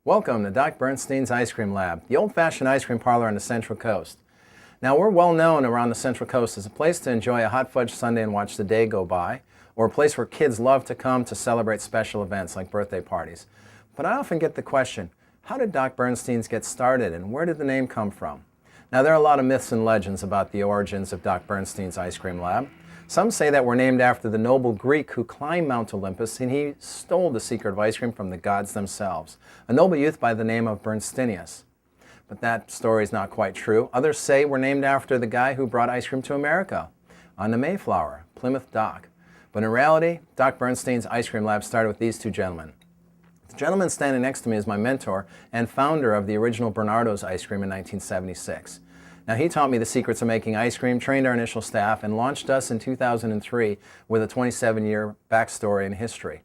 Welcome to Doc Burnstein's Ice Cream Lab, the old-fashioned ice cream parlor on the Central Coast. Now, we're well known around the Central Coast as a place to enjoy a hot fudge sundae and watch the day go by, or a place where kids love to come to celebrate special events like birthday parties. But I often get the question, how did Doc Burnstein's get started and where did the name come from? Now, there are a lot of myths and legends about the origins of Doc Burnstein's Ice Cream Lab. Some say that we're named after the noble Greek who climbed Mount Olympus and he stole the secret of ice cream from the gods themselves, a noble youth by the name of Burnsteinius. But that story is not quite true. Others say we're named after the guy who brought ice cream to America on the Mayflower, Plymouth Dock. But in reality, Doc Burnstein's Ice Cream Lab started with these two gentlemen. The gentleman standing next to me is my mentor and founder of the original Bernardo's ice cream in 1976. Now, he taught me the secrets of making ice cream, trained our initial staff, and launched us in 2003 with a 27-year backstory and history.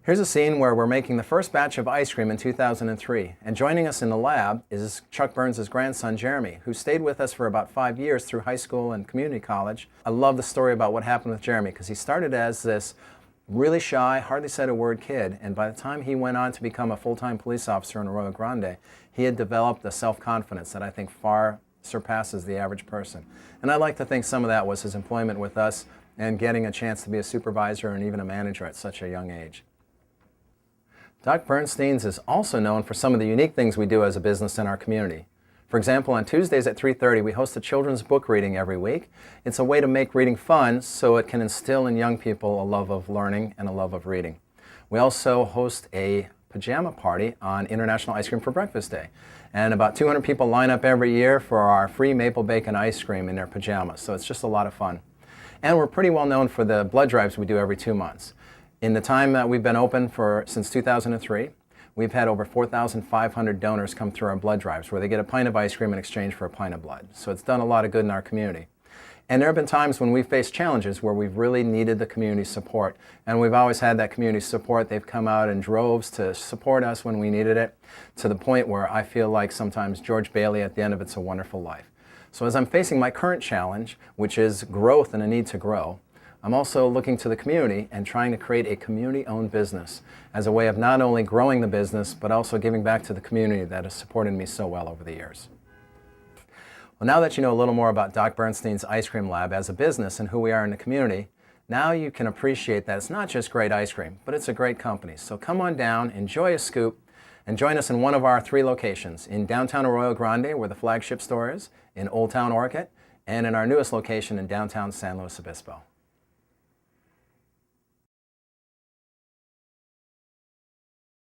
Here's a scene where we're making the first batch of ice cream in 2003, and joining us in the lab is Chuck Burns' grandson, Jeremy, who stayed with us for about 5 years through high school and community college. I love the story about what happened with Jeremy, because he started as this really shy, hardly said a word kid, and by the time he went on to become a full-time police officer in Arroyo Grande, he had developed a self-confidence that I think far surpasses the average person. And I like to think some of that was his employment with us and getting a chance to be a supervisor and even a manager at such a young age. Doc Burnstein's is also known for some of the unique things we do as a business in our community. For example, on Tuesdays at 3:30 we host a children's book reading every week. It's a way to make reading fun so it can instill in young people a love of learning and a love of reading. We also host a pajama party on International Ice Cream for Breakfast Day. And about 200 people line up every year for our free maple bacon ice cream in their pajamas. So it's just a lot of fun. And we're pretty well known for the blood drives we do every 2 months. In the time that we've been open since 2003, we've had over 4,500 donors come through our blood drives where they get a pint of ice cream in exchange for a pint of blood. So it's done a lot of good in our community. And there have been times when we've faced challenges where we've really needed the community support. And we've always had that community support. They've come out in droves to support us when we needed it, to the point where I feel like sometimes George Bailey at the end of It's a Wonderful Life. So as I'm facing my current challenge, which is growth and a need to grow, I'm also looking to the community and trying to create a community-owned business as a way of not only growing the business, but also giving back to the community that has supported me so well over the years. Well, now that you know a little more about Doc Burnstein's Ice Cream Lab as a business and who we are in the community, now you can appreciate that it's not just great ice cream, but it's a great company. So come on down, enjoy a scoop, and join us in one of our 3 locations, in downtown Arroyo Grande, where the flagship store is, in Old Town Orchid, and in our newest location in downtown San Luis Obispo.